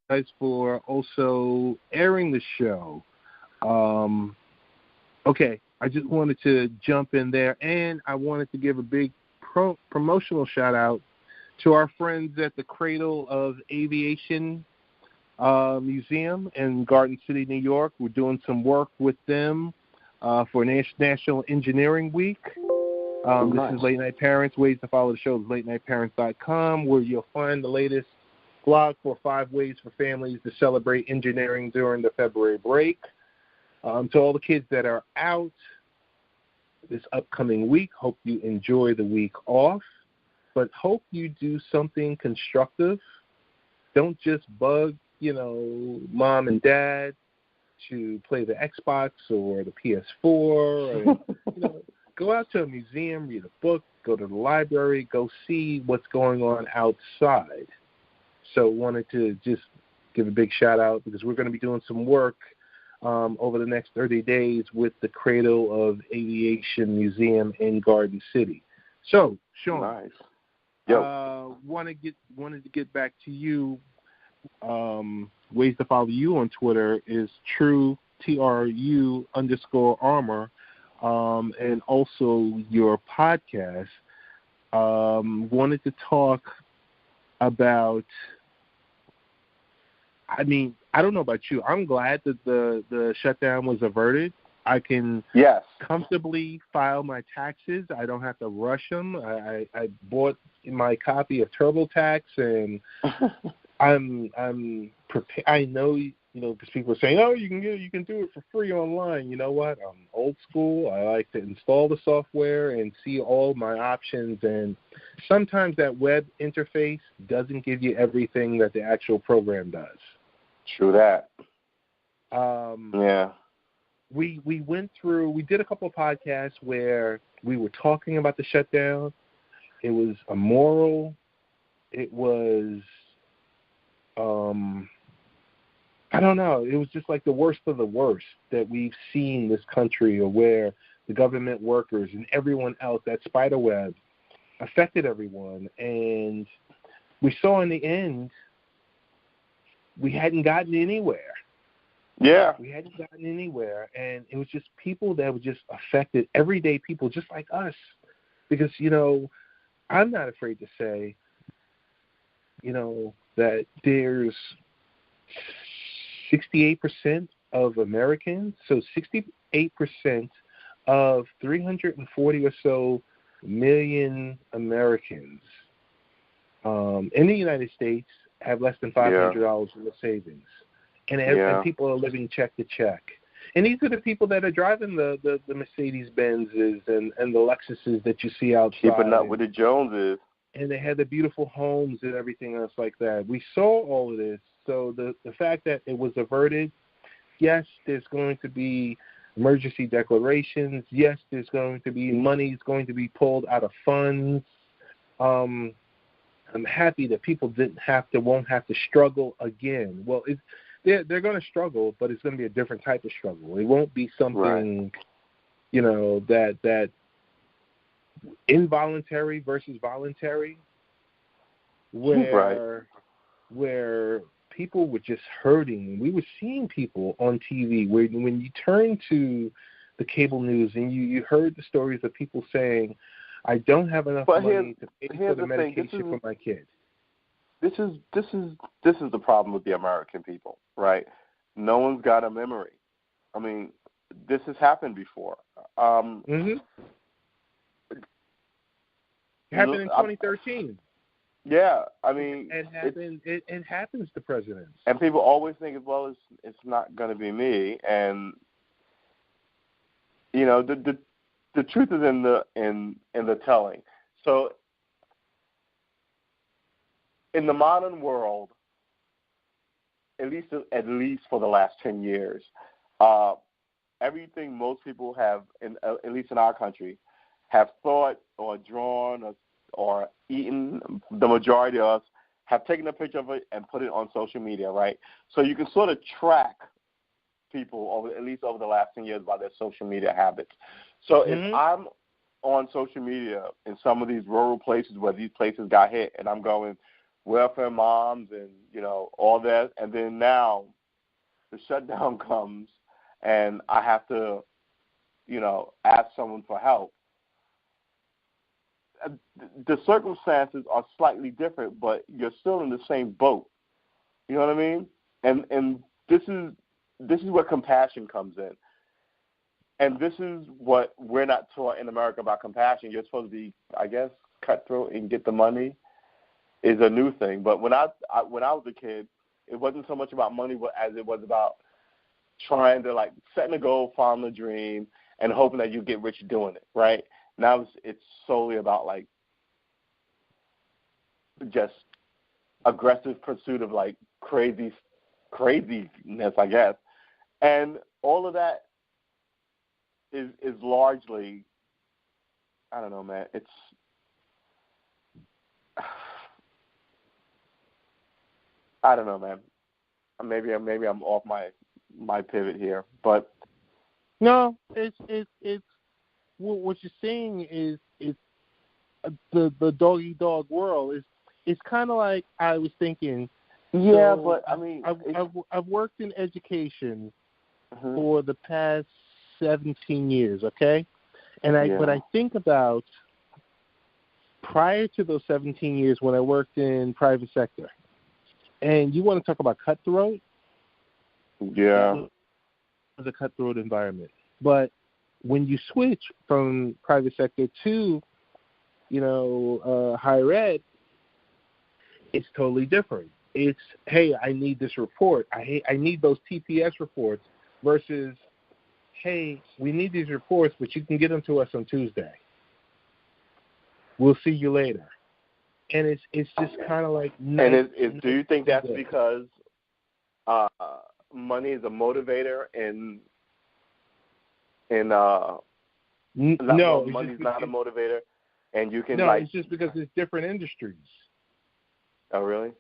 guys for also airing the show. Okay, I just wanted to jump in there, and I wanted to give a big promotional shout-out to our friends at the Cradle of Aviation Museum in Garden City, New York. We're doing some work with them for National Engineering Week. This is Late Night Parents. Ways to follow the show is latenightparents.com, where you'll find the latest blog for 5 ways for families to celebrate engineering during the February break. To all the kids that are out this upcoming week, hope you enjoy the week off, but hope you do something constructive. Don't just bug, mom and dad to play the Xbox or the PS4. Or, go out to a museum, read a book, go to the library, go see what's going on outside. So wanted to just give a big shout out because we're going to be doing some work over the next 30 days with the Cradle of Aviation Museum in Garden City. So, Shawn, wanted to get back to you. Ways to follow you on Twitter is TRU, TRU_Armor, and also your podcast. Wanted to talk about, I don't know about you. I'm glad that the shutdown was averted. I can comfortably file my taxes. I don't have to rush them. I bought my copy of TurboTax, and I'm prepared. I know, because people are saying, "Oh, you can do it for free online." You know what? I'm old school. I like to install the software and see all my options. And sometimes that web interface doesn't give you everything that the actual program does. True that. We did a couple of podcasts where we were talking about the shutdown. It was immoral. It was, I don't know. It was just like the worst of the worst that we've seen this country, or where the government workers and everyone else, that spider web affected everyone. And we saw in the end, we hadn't gotten anywhere. Yeah. We hadn't gotten anywhere. And it was just people that were just affected, everyday people just like us. Because, I'm not afraid to say, that there's 68% of Americans, so 68% of 340 or so million Americans in the United States have less than $500 in the savings. And people are living check to check. And these are the people that are driving the Mercedes-Benzes and the Lexuses that you see outside. Keeping up with the Joneses. And they had the beautiful homes and everything else like that. We saw all of this. So the fact that it was averted, yes, there's going to be emergency declarations. Yes, there's going to be money is going to be pulled out of funds. I'm happy that people won't have to struggle again. Well, they're going to struggle, but it's going to be a different type of struggle. It won't be something, that involuntary versus voluntary, where people were just hurting. We were seeing people on TV where when you turn to the cable news and you heard the stories of people saying, I don't have enough money to pay for the medication for my kid. This is the problem with the American people, right? No one's got a memory. This has happened before. It happened in 2013. Yeah, it happens to presidents. And people always think, well, it's not going to be me. And the truth is in the telling. So in the modern world, at least for the last 10 years, everything most people have, at least in our country, have thought or drawn or eaten, the majority of us have taken a picture of it and put it on social media, right? So you can sort of track people, at least over the last 10 years, by their social media habits. So if I'm on social media in some of these rural places where these places got hit, and I'm going, welfare moms and, all that. And then now the shutdown comes and I have to, ask someone for help. The circumstances are slightly different, but you're still in the same boat. You know what I mean? And this is where compassion comes in. And this is what we're not taught in America about compassion. You're supposed to be, I guess, cutthroat and get the money is a new thing. But when I was a kid, it wasn't so much about money as it was about trying to, like, setting a goal, following a dream, and hoping that you get rich doing it, right? Now it's solely about, like, just aggressive pursuit of, like, craziness, I guess. And all of that is largely, I don't know, man. It's I don't know, man. Maybe I'm off my pivot here, but no, it's what you're saying is the dog eat dog world. It's kind of like I was thinking. Yeah, so but I mean, I've worked in education for the past 17 years, okay? And but I think about prior to those 17 years when I worked in private sector, and you want to talk about cutthroat? Yeah. It was a cutthroat environment. But when you switch from private sector to, higher ed, it's totally different. It's, hey, I need this report. I need those TPS reports versus, hey, we need these reports, but you can get them to us on Tuesday. We'll see you later. And it's just kind of like. And do you think that's because money is a motivator no, money's not a motivator, and you can it's just because it's different industries. Oh, really?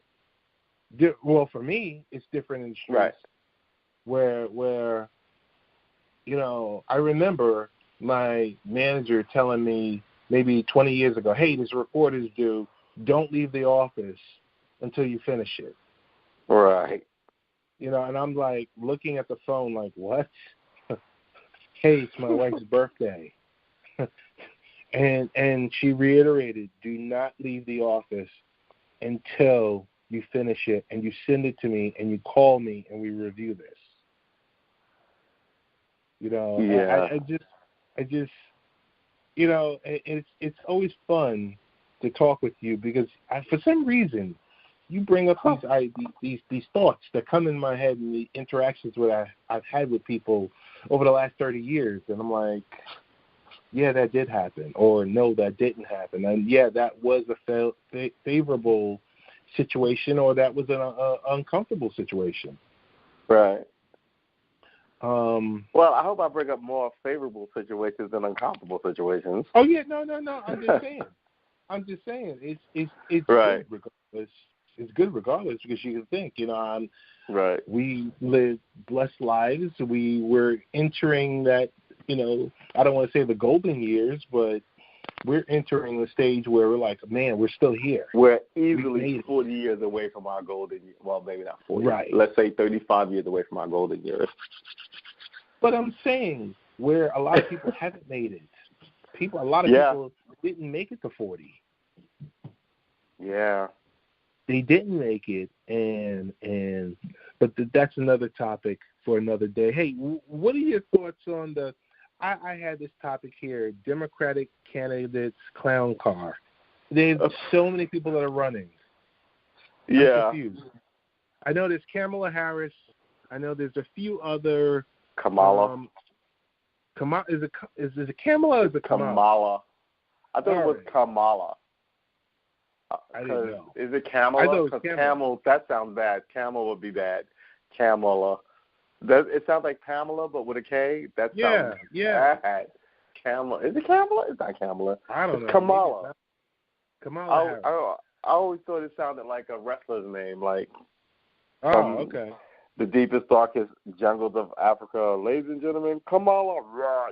Well, for me, it's different industries. Right. Where I remember my manager telling me maybe 20 years ago, hey, this report is due. Don't leave the office until you finish it. Right. And I'm like looking at the phone like, what? Hey, it's my wife's birthday. And she reiterated, do not leave the office until you finish it and you send it to me and you call me and we review this. Yeah. I just it's always fun to talk with you because for some reason you bring up these thoughts that come in my head and the interactions that I've had with people over the last 30 years, and I'm like, yeah, that did happen, or no, that didn't happen, and yeah, that was a favorable situation, or that was an uncomfortable situation. Right. Well, I hope I bring up more favorable situations than uncomfortable situations. Oh yeah, no. I'm just saying. It's right. Good regardless. It's good regardless because you can think, right. We live blessed lives. We were entering that, I don't want to say the golden years, but we're entering the stage where we're like, man, we're still here. We're easily 40 years away from our golden years. Well, maybe not 40. Right. Let's say 35 years away from our golden years. But I'm saying where a lot of people haven't made it. A lot of people didn't make it to 40. Yeah. They didn't make it, but that's another topic for another day. Hey, what are your thoughts on I had this topic here, Democratic candidates clown car. There's so many people that are running. I'm confused. I know there's Kamala Harris. I know there's a few other. Kamala. Is it Kamala or is it Kamala? Kamala. I thought it was Kamala. I didn't know. Is it Kamala? I thought it was Camel, that sounds bad. Camel would be bad. Kamala. It sounds like Pamela, but with a K. That sounds bad. Kamala. Is it Kamala? It's not Kamala. I don't know. Kamala. Kamala Harris. I always thought it sounded like a wrestler's name, like. Okay. The deepest, darkest jungles of Africa, ladies and gentlemen, Kamala.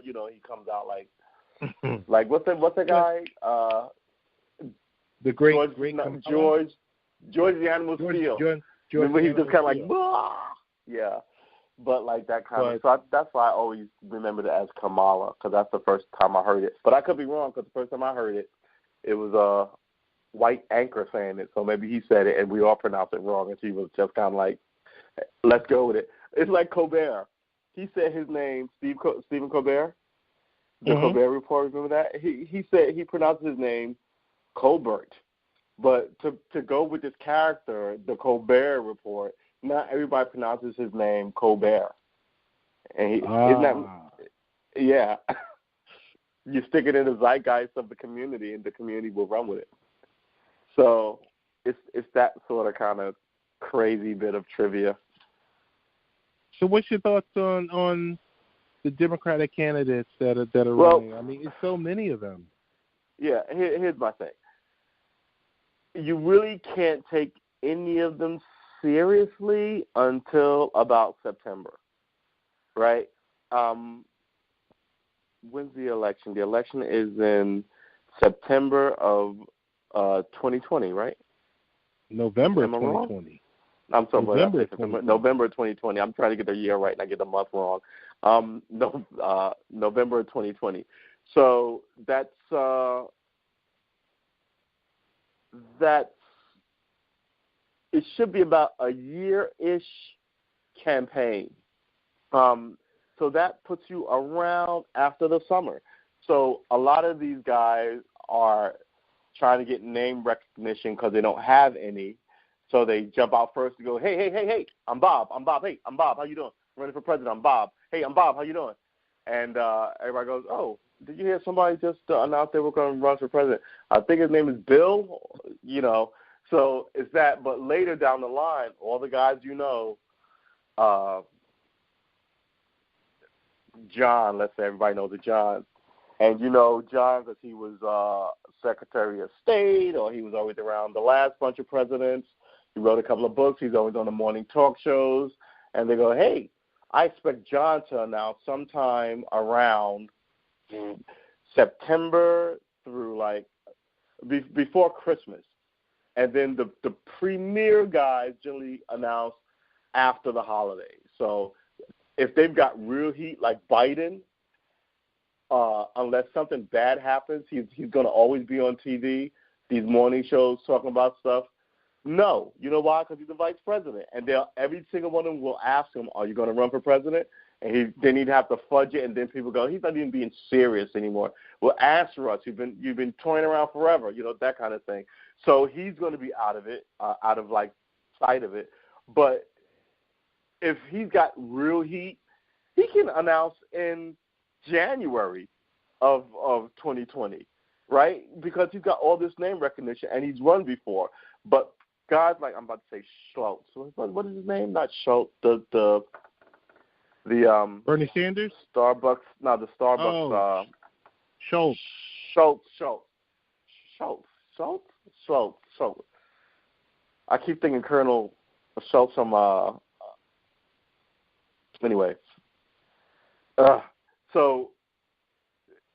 He comes out like, like what's the guy? The great George George the Animal Steel. Remember, he just kind of like, bah! Yeah. But like that kind of. So that's why I always remembered it as Kamala, because that's the first time I heard it. But I could be wrong, because the first time I heard it, it was a white anchor saying it. So maybe he said it and we all pronounced it wrong, and she was just kind of like, let's go with it. It's like Colbert. He said his name, Stephen Colbert, the Colbert Report. Remember that? He said he pronounced his name Colbert. But to go with this character, the Colbert Report, not everybody pronounces his name Colbert. And isn't that, yeah. You stick it in the zeitgeist of the community, and the community will run with it. So it's that sort of kind of crazy bit of trivia. So what's your thoughts on the Democratic candidates that are running? I mean, it's so many of them. Yeah, here's my thing. You really can't take any of them seriously until about September, right? When's the election? The election is in September of 2020, right? November 2020. I'm sorry, November 2020. I'm trying to get the year right, and I get the month wrong. November 2020. So that's it should be about a year-ish campaign. So that puts you around after the summer. So a lot of these guys are trying to get name recognition because they don't have any. So they jump out first to go, hey, I'm Bob. Hey, I'm Bob. How you doing? I'm running for president. I'm Bob. Hey, I'm Bob. How you doing? And everybody goes, oh, did you hear somebody just announce they were going to run for president? I think his name is Bill, So it's that. But later down the line, all the guys John, let's say everybody knows the John. And John because he was Secretary of State, or he was always around the last bunch of presidents. He wrote a couple of books. He's always on the morning talk shows. And they go, hey, I expect John to announce sometime around September through before Christmas. And then the premier guys generally announce after the holidays. So if they've got real heat like Biden, unless something bad happens, he's going to always be on TV, these morning shows talking about stuff. No. You know why? Because he's the vice president. And every single one of them will ask him, are you going to run for president? And then he'd have to fudge it, and then people go, he's not even being serious anymore. Well, answer us. You've been toying around forever, that kind of thing. So he's going to be out of it, sight of it. But if he's got real heat, he can announce in January of 2020, right? Because he's got all this name recognition, and he's run before. But guys like, I'm about to say Schultz. What is his name? Not Schultz. The Bernie Sanders? Starbucks. No, the Starbucks. Schultz. I keep thinking Colonel Schultz from. Anyway. So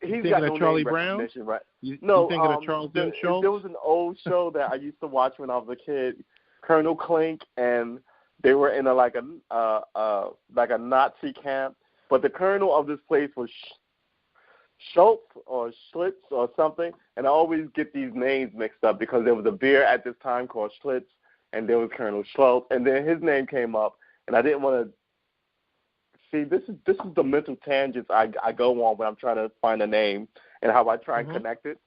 he's got no Charlie name Brown? recognition, right? You thinking of Charles M. Schultz? There was an old show that I used to watch when I was a kid, Colonel Klink, and they were in a Nazi camp. But the colonel of this place was Schultz or Schlitz or something, and I always get these names mixed up because there was a beer at this time called Schlitz, and there was Colonel Schultz, and then his name came up, and I didn't want to. See, this is the mental tangents I go on when I'm trying to find a name and how I try and connect it.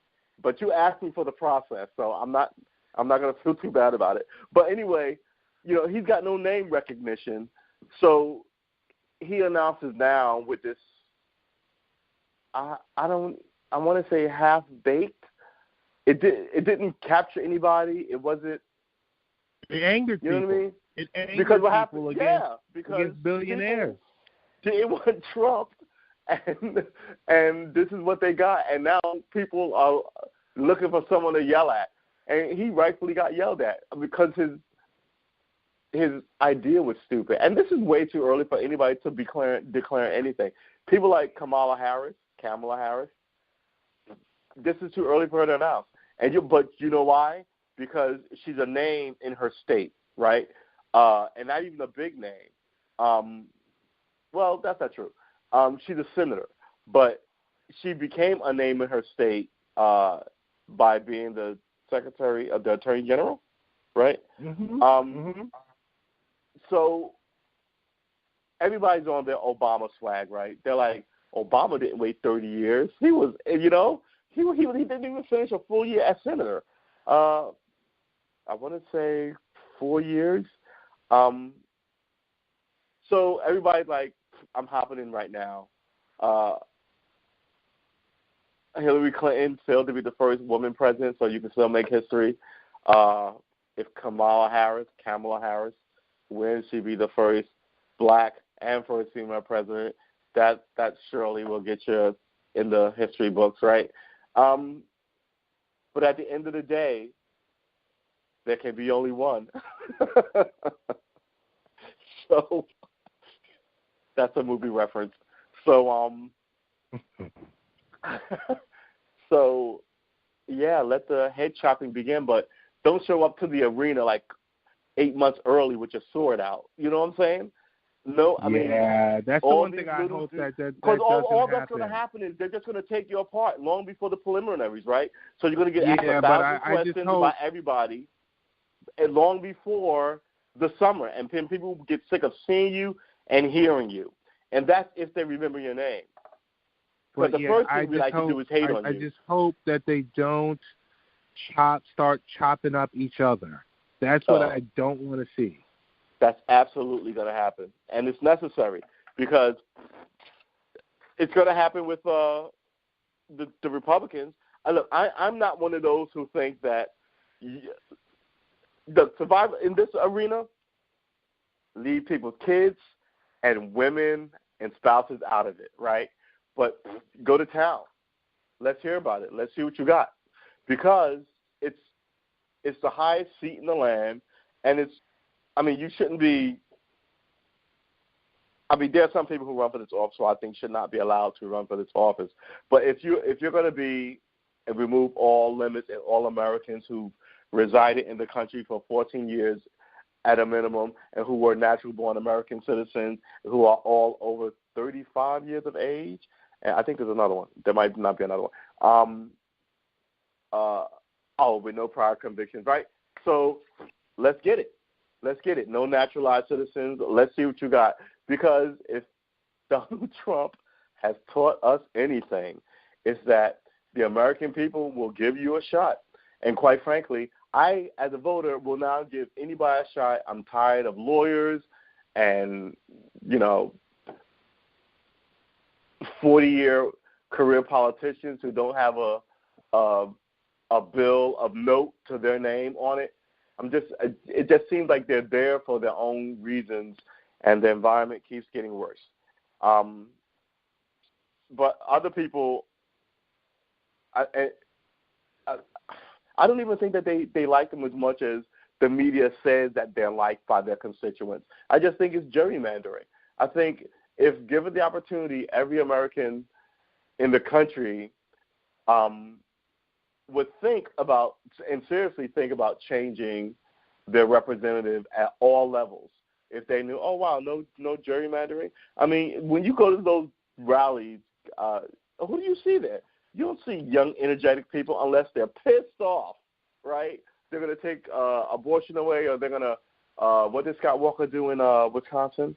But you asked me for the process, so I'm not going to feel too bad about it. But anyway, he's got no name recognition, so he announces now with this. I want to say half baked. It didn't capture anybody. It wasn't. It angered people. You know what I mean? It angered because what people happened? Because against billionaires. They want Trump, and this is what they got. And now people are looking for someone to yell at. And he rightfully got yelled at because his idea was stupid. And this is way too early for anybody to be declaring anything. People like Kamala Harris, this is too early for her to announce. But you know why? because she's a name in her state, right? And not even a big name. Well, that's not true. She's a senator, but she became a name in her state by being the secretary of the attorney general, right? So everybody's on their Obama swag, right? They're like, Obama didn't wait 30 years. He was, he didn't even finish a full year as senator. I want to say 4 years. So everybody's like, I'm hopping in right now. Hillary Clinton failed to be the first woman president, so you can still make history. If Kamala Harris wins, she'd be the first black and first female president. That surely will get you in the history books, right? But at the end of the day, there can be only one. So that's a movie reference. So so yeah, let the head chopping begin, but don't show up to the arena like 8 months early with your sword out. You know what I'm saying? No, I mean, that's the one thing I hope that because all that's going to happen is they're just going to take you apart long before the preliminaries, right? So you're going to get asked 1,000 questions by everybody, and long before the summer, and people get sick of seeing you and hearing you, and that's if they remember your name. But the first thing we like to do is hate on you. I just hope that they don't start chopping up each other. That's what I don't want to see. That's absolutely going to happen, and it's necessary because it's going to happen with the Republicans. Look, I'm not one of those who think that the survivor in this arena leave people's kids and women and spouses out of it, right? But go to town. Let's hear about it. Let's see what you got, because it's the highest seat in the land, and you shouldn't be. There are some people who run for this office who I think should not be allowed to run for this office. But if you're going to be and remove all limits and all Americans who resided in the country for 14 years at a minimum and who were natural-born American citizens who are all over 35 years of age, and I think there's another one. There might not be another one. With no prior convictions, right? So let's get it. Let's get it. No naturalized citizens. Let's see what you got. Because if Donald Trump has taught us anything, it's that the American people will give you a shot. And quite frankly, I, as a voter, will now give anybody a shot. I'm tired of lawyers and, 40-year career politicians who don't have a bill of note to their name on it. It just seems like they're there for their own reasons, and the environment keeps getting worse. But other people, I don't even think that they like them as much as the media says that they're liked by their constituents. I just think it's gerrymandering. I think if given the opportunity, every American in the country would think about and seriously think about changing their representative at all levels. If they knew, no gerrymandering. I mean, when you go to those rallies, who do you see there? You don't see young, energetic people unless they're pissed off, right? They're going to take abortion away, or they're going to, what did Scott Walker do in Wisconsin?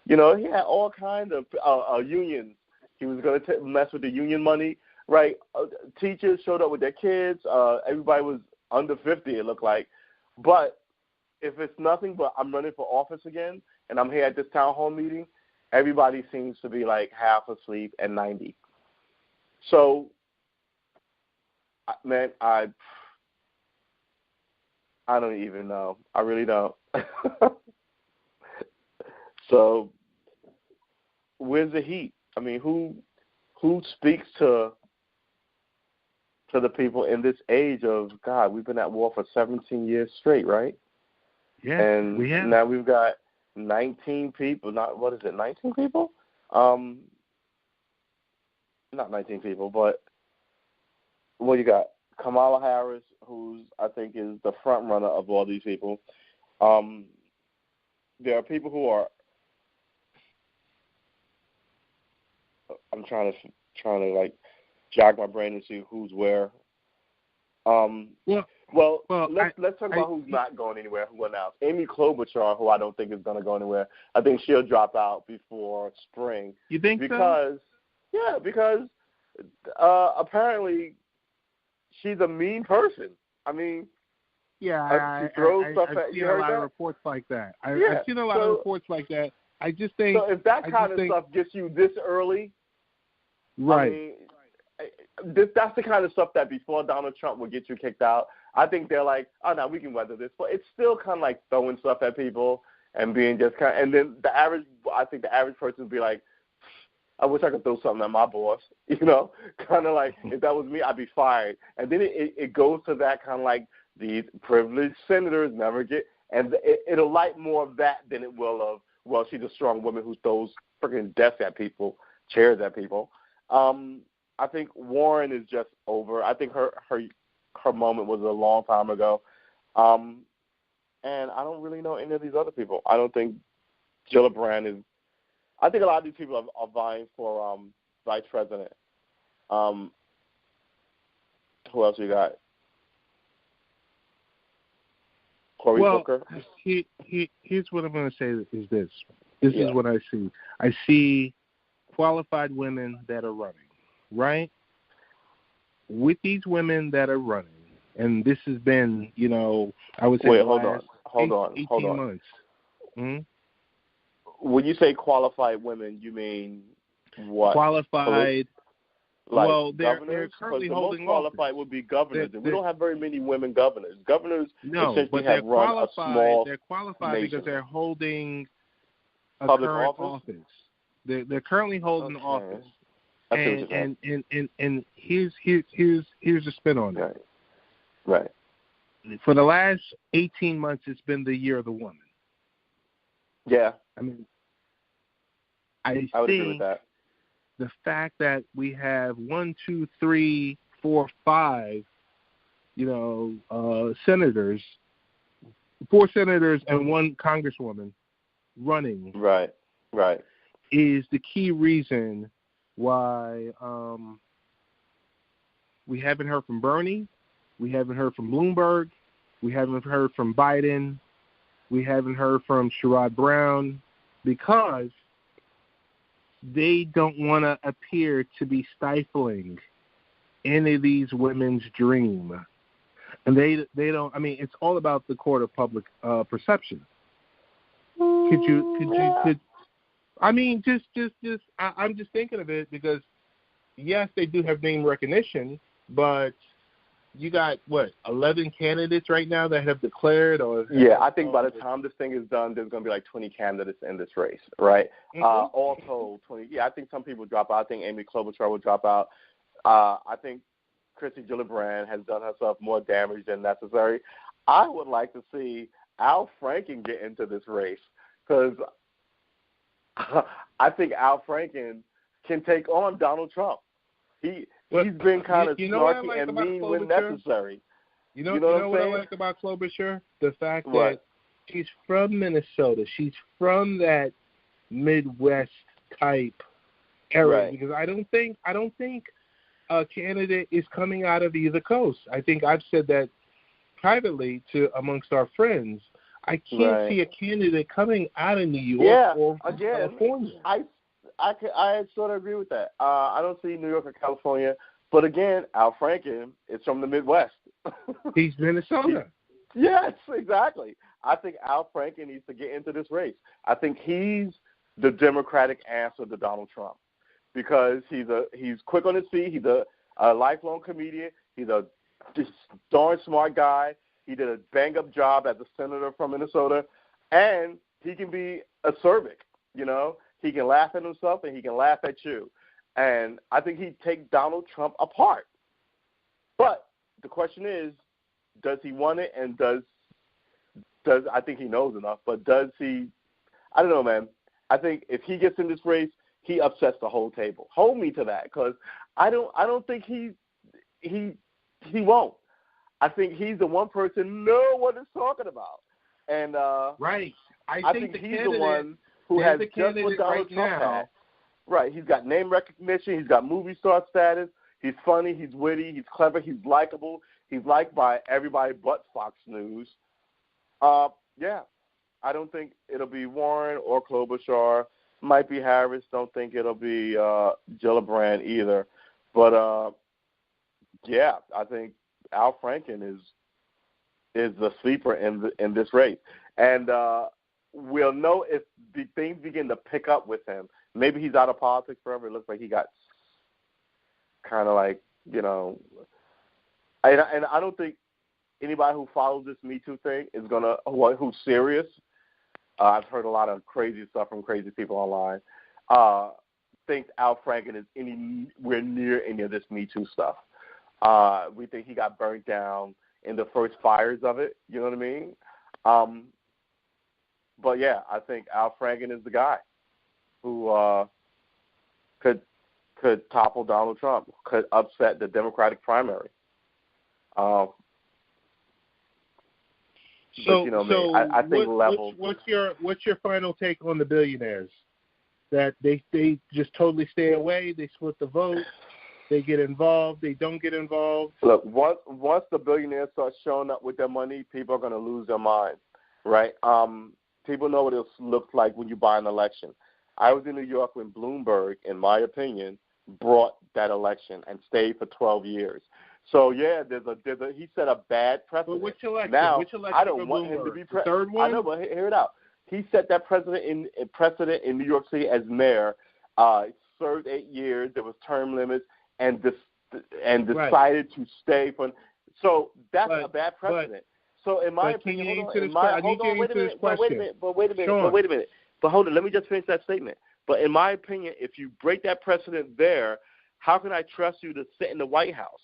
He had all kinds of unions. He was going to mess with the union money, right? Teachers showed up with their kids. Everybody was under 50, it looked like. But if it's nothing but I'm running for office again and I'm here at this town hall meeting, everybody seems to be like half asleep and 90. So, man, I don't even know. I really don't. So, where's the heat? I mean, who speaks to the people in this age of, God, we've been at war for 17 years straight, right? Yeah, and we have. Now we've got 19 people. 19 people? Not 19 people, but what you got? Kamala Harris, who's I think is the front runner of all these people. There are people who are. I'm trying to like jog my brain and see who's where. Well, let's talk about who's not going anywhere, who announced. Amy Klobuchar, who I don't think is going to go anywhere. I think she'll drop out before spring. You think so? Yeah, because apparently she's a mean person. I mean, yeah, she throws stuff I've at seen you. A lot of reports like that. I've seen a lot of reports like that. I just think. So if that kind of stuff gets you this early, right? I mean, that's the kind of stuff that before Donald Trump would get you kicked out. I think they're like, oh, no, we can weather this. But it's still kind of like throwing stuff at people and being just kind of, and then I think the average person would be like, I wish I could throw something at my boss, kind of like if that was me, I'd be fired. And then it goes to that kind of like these privileged senators never get, and it'll light more of that than it will of, well, she's a strong woman who throws freaking desks at people, chairs at people. I think Warren is just over. I think her moment was a long time ago. And I don't really know any of these other people. I don't think Gillibrand is. I think a lot of these people are vying for vice president. Who else you got? Cory Booker? Here's what I'm going to say is this. This is what I see. I see qualified women that are running, right? With these women that are running, and this has been, I would say Wait, hold on. 18 months. Hmm? When you say qualified women, you mean what? Qualified. Like well, they're the currently holding most qualified office. would be governors, and we don't have very many women governors. Governors essentially they're have run a small They're qualified nation. because they're holding a public current office. They're currently holding office. And here's the spin on it. Right. For the last 18 months, it's been the year of the woman. Yeah. I mean, I would agree with that. The fact that we have 1, 2, 3, 4, 5, senators, 4 senators and 1 congresswoman running. Right. Is the key reason why we haven't heard from Bernie, we haven't heard from Bloomberg, we haven't heard from Biden, we haven't heard from Sherrod Brown, because they don't want to appear to be stifling any of these women's dream. And they don't, it's all about the court of public perception. I'm just thinking of it because, yes, they do have name recognition, but you got, 11 candidates right now that have declared? I think by the time this thing is done, there's going to be like 20 candidates in this race, right? Mm-hmm. All told, 20. Yeah, I think some people drop out. I think Amy Klobuchar will drop out. I think Christy Gillibrand has done herself more damage than necessary. I would like to see Al Franken get into this race because I think Al Franken can take on Donald Trump. He's been kind of snarky and mean when necessary. You know what I like about Klobuchar? The fact that she's from Minnesota. She's from that Midwest type area. Because I don't think a candidate is coming out of either coast. I think I've said that privately amongst our friends. I can't see a candidate coming out of New York or California. I sort of agree with that. I don't see New York or California. But again, Al Franken is from the Midwest. He's Minnesota. Yes, exactly. I think Al Franken needs to get into this race. I think he's the Democratic answer to Donald Trump because he's quick on his feet. He's a lifelong comedian. He's a darn smart guy. He did a bang-up job as a senator from Minnesota, and he can be acerbic, He can laugh at himself, and he can laugh at you. And I think he'd take Donald Trump apart. But the question is, does he want it, and does I think he knows enough, but does he – I don't know, man. I think if he gets in this race, he upsets the whole table. Hold me to that because I don't think he he won't. I think he's the one person no one is talking about. And right. I think he's the one who has just what Donald Trump had. Right. He's got name recognition. He's got movie star status. He's funny. He's witty. He's clever. He's likable. He's liked by everybody but Fox News. Yeah. I don't think it'll be Warren or Klobuchar. Might be Harris. Don't think it'll be Gillibrand either. But, yeah, I think Al Franken is the sleeper in this race. And we'll know if the things begin to pick up with him. Maybe he's out of politics forever. It looks like he got kind of like, and I don't think anybody who follows this Me Too thing is who's serious. I've heard a lot of crazy stuff from crazy people online. Thinks Al Franken is anywhere near any of this Me Too stuff. We think he got burnt down in the first fires of it. You know what I mean? But yeah, I think Al Franken is the guy who could topple Donald Trump, could upset the Democratic primary. I think what's your final take on the billionaires? That they just totally stay away, they split the vote, they get involved, they don't get involved. Look, once the billionaires start showing up with their money, people are going to lose their mind, right? People know what it looks like when you buy an election. I was in New York when Bloomberg, in my opinion, brought that election and stayed for 12 years. So yeah, he set a bad precedent. But which election? Now, which election I don't want him to be president. Third one? I know, but hear it out. He set that precedent in New York City as mayor. Served 8 years. There was term limits, and decided to stay for. So that's a bad precedent. So in my opinion, wait a minute. But hold on, let me just finish that statement. But in my opinion, if you break that precedent there, how can I trust you to sit in the White House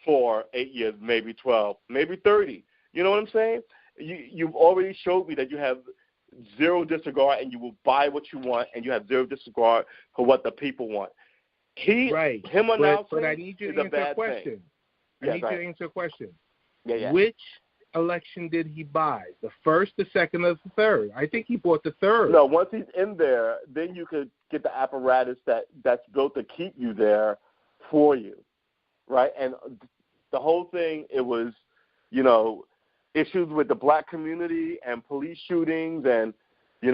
for 8 years, maybe 12, maybe 30? You know what I'm saying? You've already showed me that you have zero disregard and you will buy what you want, and you have zero disregard for what the people want. Him announcing but I need you to answer a question. I need you to answer a question. Yeah. Which election did he buy? The first, the second, or the third? I think he bought the third. No, once he's in there, then you could get the apparatus that's built to keep you there for you, right? And the whole thing, it was, issues with the black community and police shootings and, it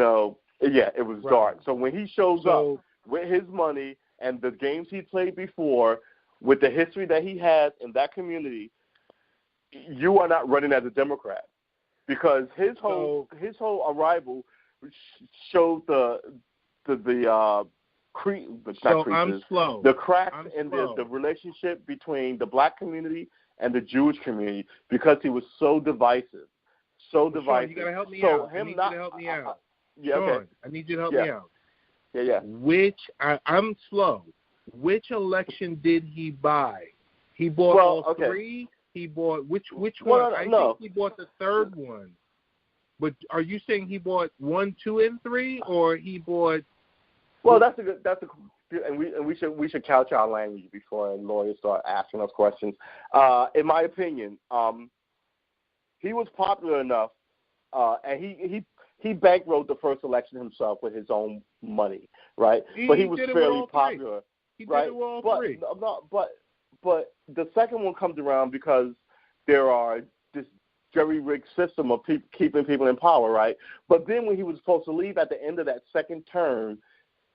was dark. So when he shows up with his money and the games he played before, with the history that he has in that community, you are not running as a Democrat, because his whole arrival showed the cracks in the relationship between the black community and the Jewish community, because he was so divisive. Sean, you gotta help me out. I need you to help me out. Sean, I need you to help me out. Yeah. I'm slow. Which election did he buy? He bought all three. He bought which one? I think he bought the third one. But are you saying he bought 1, 2, and 3, or he bought? Well, and we should couch our language before lawyers start asking us questions. In my opinion, he was popular enough, and he bankrolled the first election himself with his own money, right? But he was fairly popular, right? Did it all three. But the second one comes around because there are this jerry-rigged system of keeping people in power, right? But then when he was supposed to leave at the end of that second term,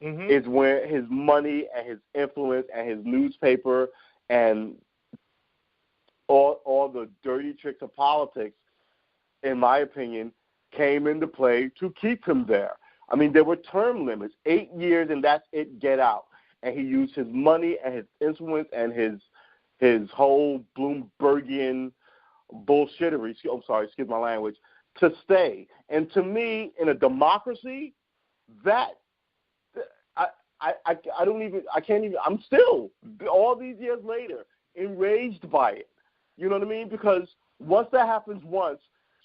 is where his money and his influence and his newspaper and all the dirty tricks of politics, in my opinion, came into play to keep him there. I mean, there were term limits, 8 years, and that's it, get out. And he used his money and his influence and his whole Bloombergian bullshittery, excuse my language, to stay. And to me, in a democracy, I'm still, all these years later, enraged by it. You know what I mean? Because once that happens once,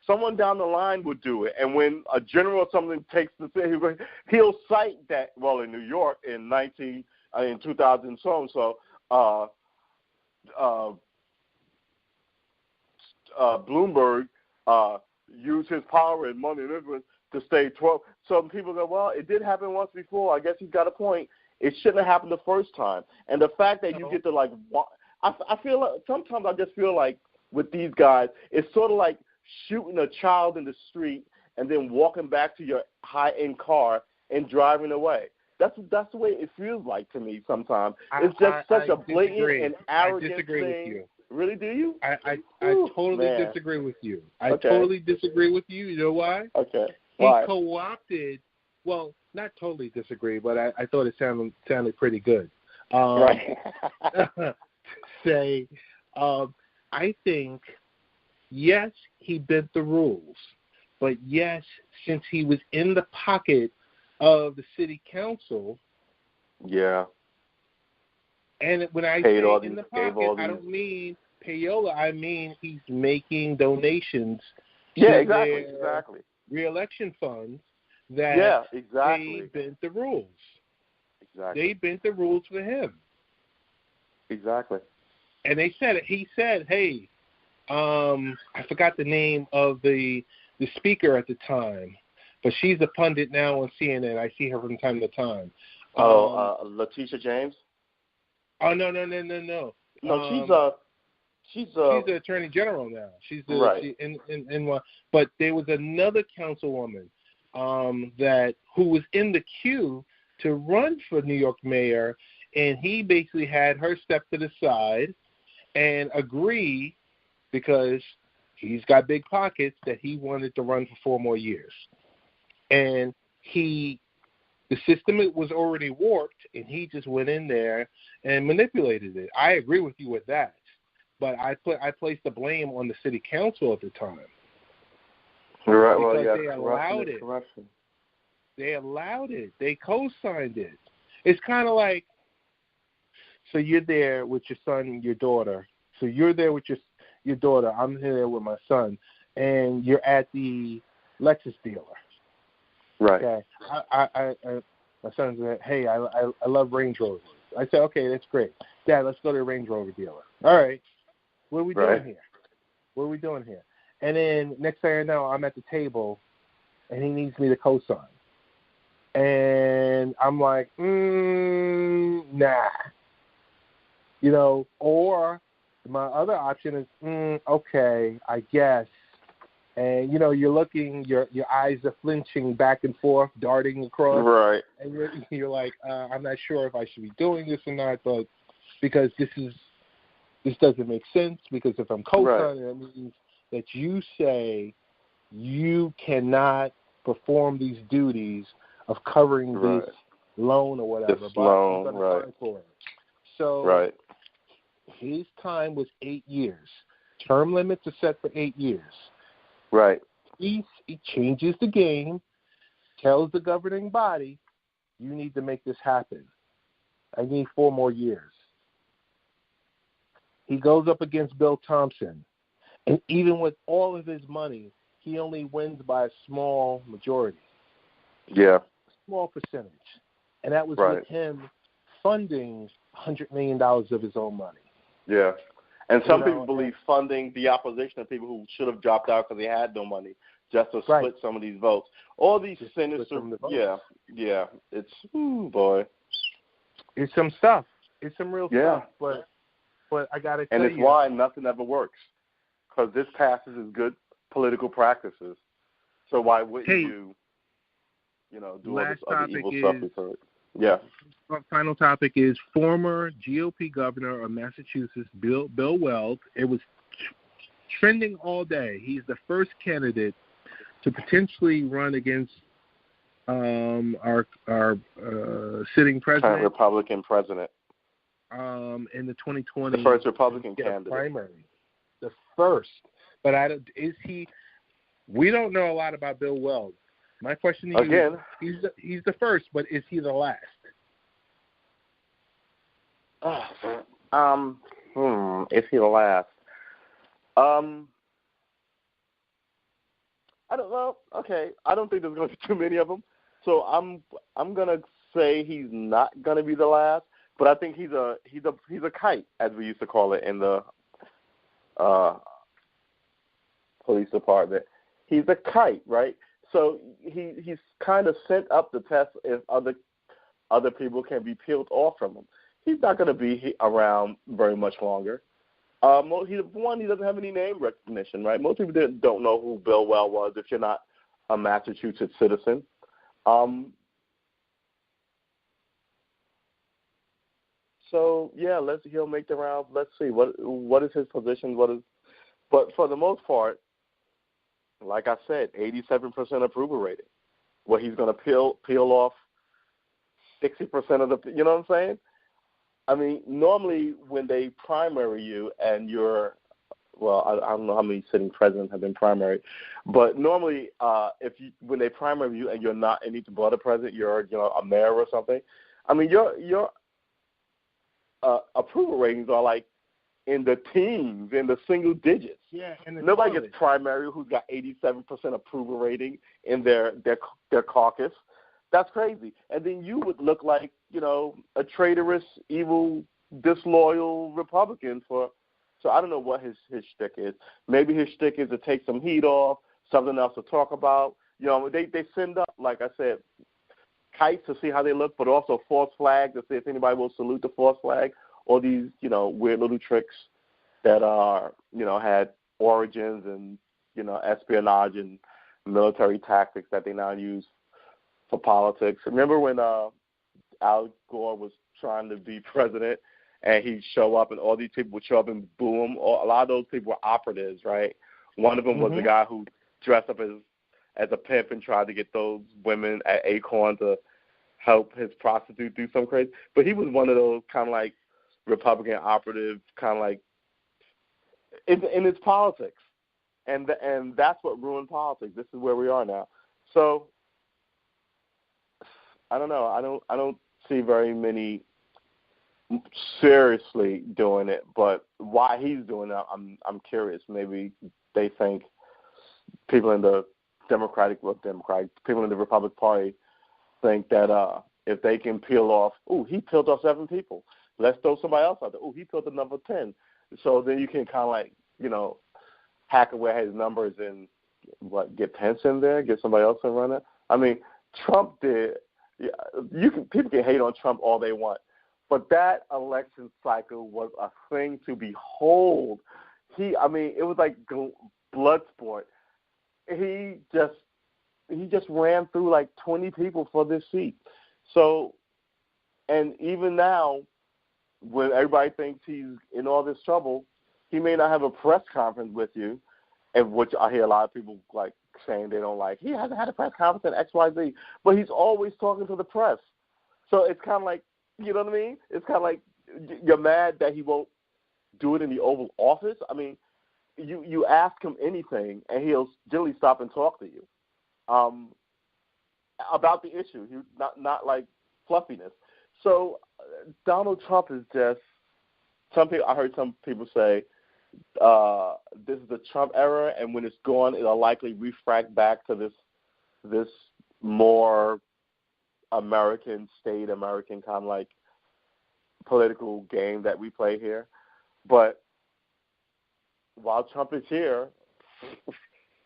someone down the line would do it. And when a general or something takes the thing, he'll cite that, well, in New York in 2000 so Bloomberg used his power and money and influence to stay 12. Some people go, well, it did happen once before. I guess he's got a point. It shouldn't have happened the first time. And the fact that you get to, like, I feel like sometimes I just feel like with these guys, it's sort of like shooting a child in the street and then walking back to your high-end car and driving away. That's the way it feels like to me sometimes. It's just such a blatant and arrogant I disagree thing. With you. Really, do you? I totally disagree with you. I Okay. totally disagree with you. You know why? Okay. Why? He co-opted, well, not totally disagree, but I thought it sounded pretty good. Right. Say, I think, yes, he bent the rules, but yes, since he was in the pocket of the city council. Yeah. And when I say in the pocket, I don't mean payola. I mean he's making donations to their re-election funds that they bent the rules. Exactly. They bent the rules for him. Exactly. And he said, hey, I forgot the name of the speaker at the time, but she's a pundit now on CNN. I see her from time to time. Letitia James? Oh, no. No, she's the attorney general now. She's the right. But there was another councilwoman who was in the queue to run for New York mayor, and he basically had her step to the side and agree, because he's got big pockets, that he wanted to run for 4 more years. And the system was already warped, and he just went in there and manipulated it. I agree with you with that, but I placed the blame on the city council at the time. Right. Because they allowed it. Corruption. They allowed it. They co-signed it. It's kind of like, so you're there with your son and your daughter. So you're there with your daughter. I'm here with my son, and you're at the Lexus dealer. Right. Okay. My son said, hey, I love Range Rovers. I said, okay, that's great. Dad, let's go to the Range Rover dealer. All right. What are we doing here? What are we doing here? And then next thing I know, I'm at the table, and he needs me to co-sign. And I'm like, nah. You know, or my other option is, okay, I guess. And, you know, you're looking, your eyes are flinching back and forth, darting across. Right. And you're like, I'm not sure if I should be doing this or not, but because this doesn't make sense, because if I'm co-signing, that means that you say you cannot perform these duties of covering this loan or whatever. This but loan, I'm going to sign for it. So his time was 8 years. Term limits are set for 8 years. Right. He changes the game, tells the governing body, you need to make this happen. I need 4 more years. He goes up against Bill Thompson, and even with all of his money, he only wins by a small majority. Yeah. A small percentage. And that was with him funding $100 million of his own money. Yeah. And some people believe funding the opposition of people who should have dropped out because they had no money, just to split some of these votes. All these sinister, it's, boy. It's some stuff. It's some real stuff, but I got to tell you. And it's why nothing ever works, because this passes as good political practices. So why wouldn't you do all this other evil stuff we've heard? Yeah. Our final topic is former GOP governor of Massachusetts, Bill Weld. It was trending all day. He's the first candidate to potentially run against our sitting president, Republican president, in the 2020 the first Republican candidate primary. The first, but we don't know a lot about Bill Weld. My question to you is, he's the first, but is he the last? Is he the last? I don't know. Okay, I don't think there's going to be too many of them. So I'm gonna say he's not gonna be the last, but I think he's a kite, as we used to call it in the police department. He's a kite, right? So he's kind of sent up the test if other people can be peeled off from him. He's not going to be around very much longer. He doesn't have any name recognition, right? Most people don't know who Bill Well was if you're not a Massachusetts citizen. So yeah, he'll make the rounds. Let's see what is his position. But for the most part, like I said, 87% approval rating. Well, he's going to peel off 60% of the. You know what I'm saying? I mean, normally when they primary you and you're, well, I don't know how many sitting presidents have been primary, but normally when they primary you and you're not any brother president, you're a mayor or something. I mean, your approval ratings are like in the teens, in the single digits. Yeah, and nobody gets primary who's got 87% approval rating in their caucus. That's crazy. And then you would look like, a traitorous, evil, disloyal Republican so I don't know what his shtick is. Maybe his shtick is to take some heat off, something else to talk about. They send up, like I said, kites to see how they look, but also false flags to see if anybody will salute the false flag. All these, weird little tricks that are, had origins and, espionage and military tactics that they now use for politics. Remember when Al Gore was trying to be president and he'd show up and all these people would show up and boo him? A lot of those people were operatives, right? One of them was the guy who dressed up as a pimp and tried to get those women at Acorn to help his prostitute do something crazy. But he was one of those kind of like Republican operatives, kind of like in his politics. And that's what ruined politics. This is where we are now. So I don't know. I don't see very many seriously doing it, but why he's doing it, I'm curious. Maybe they think people in the people in the Republican Party think that if they can peel off, he peeled off 7 people. Let's throw somebody else out there. He peeled the number 10. So then you can kind of like, hack away his numbers and get Pence in there, get somebody else to run it. I mean, Trump did. Yeah, people can hate on Trump all they want, but that election cycle was a thing to behold. It was like blood sport. He just ran through like 20 people for this seat. So, and even now, when everybody thinks he's in all this trouble, he may not have a press conference with you, and which I hear a lot of people like saying they don't like. He hasn't had a press conference in XYZ, but he's always talking to the press. So it's kind of like, you know what I mean? It's kind of like you're mad that he won't do it in the Oval Office. I mean, you ask him anything, and he'll generally stop and talk to you about the issue. He's not like fluffiness. So Donald Trump is just I heard some people say this is the Trump era, and when it's gone, it'll likely refract back to this more American kind of like political game that we play here. But while Trump is here,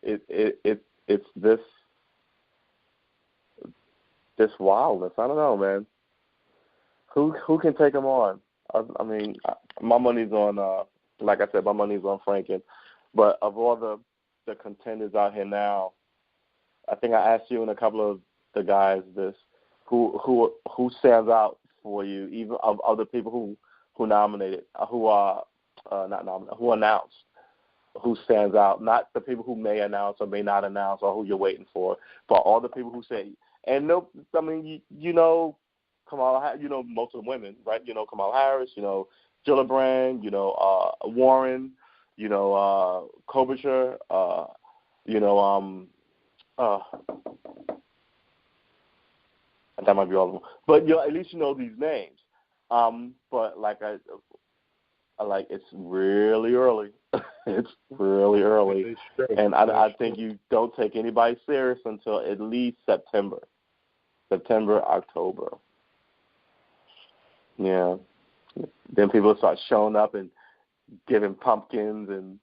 it's this wildness. I don't know, man. Who can take him on? I mean, my money's on. Like I said, my money's on Franken. But of all the contenders out here now, I think I asked you and a couple of the guys this: who stands out for you, even of other people who nominated, who are not nominated, who announced, who stands out? Not the people who may announce or may not announce or who you're waiting for, but all the people who say. And no, I mean, Kamala, most of the women, right? Kamala Harris, Gillibrand, Warren, Klobuchar, that might be all of them. But at least these names. But it's really early. It's really early, and I think you don't take anybody serious until at least September, October. Yeah. Then people start showing up and giving pumpkins and,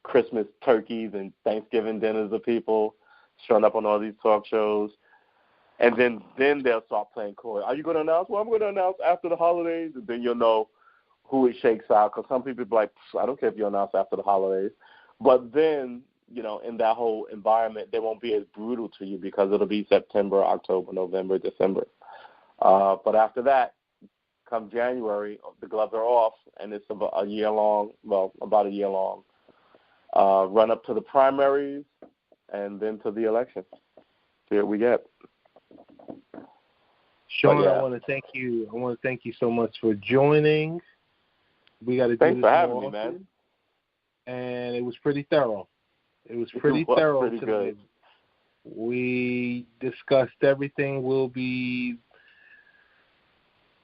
Christmas turkeys and Thanksgiving dinners of people showing up on all these talk shows. And then they'll start playing coy. Are you going to announce? Well, I'm going to announce after the holidays, and then you'll know who it shakes out. Because some people be like, I don't care if you announce after the holidays. But then, in that whole environment, they won't be as brutal to you because it'll be September, October, November, December. But after that, come January, the gloves are off, and it's about a year long, run up to the primaries and then to the election. See what we get. Shawn, yeah. I want to thank you. I want to thank you so much for joining. We got to do Thanks this for having more me, man. And it was pretty thorough. It was pretty thorough pretty today. Good. We discussed everything. We'll be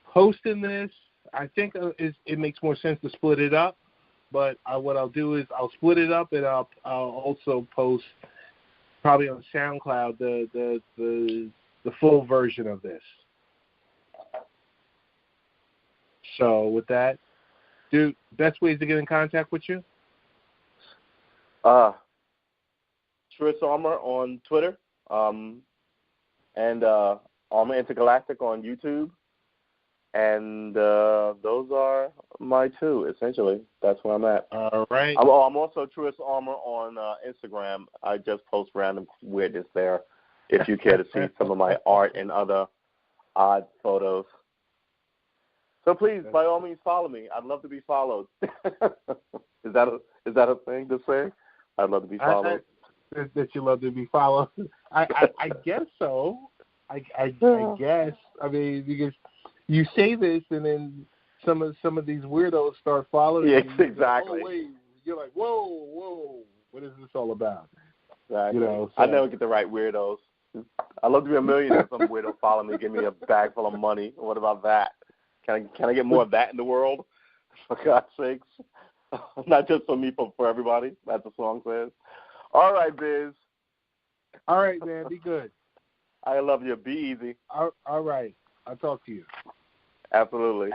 posting this. I think it makes more sense to split it up. But what I'll do is I'll split it up, and I'll also post probably on SoundCloud the full version of this. So with that, dude, best ways to get in contact with you? Truist Armor on Twitter, and Armor Intergalactic on YouTube. And those are my two, essentially. That's where I'm at. All right. I'm also Truist Armor on Instagram. I just post random weirdness there if you care to see some of my art and other odd photos. So please, by all means, follow me. I'd love to be followed. Is that a thing to say? I'd love to be followed. That you love to be followed? I guess so. I guess. I mean, because you say this, and then some of these weirdos start following you. Yes, exactly. Like, oh, wait. You're like, whoa, what is this all about? Exactly. I never get the right weirdos. I'd love to be a millionaire. Some weirdo follow me, give me a bag full of money. What about that? Can I get more of that in the world? For God's sakes. Not just for me, but for everybody, as the song says. All right, Biz. All right, man. Be good. I love you. Be easy. All right. I'll talk to you. Absolutely.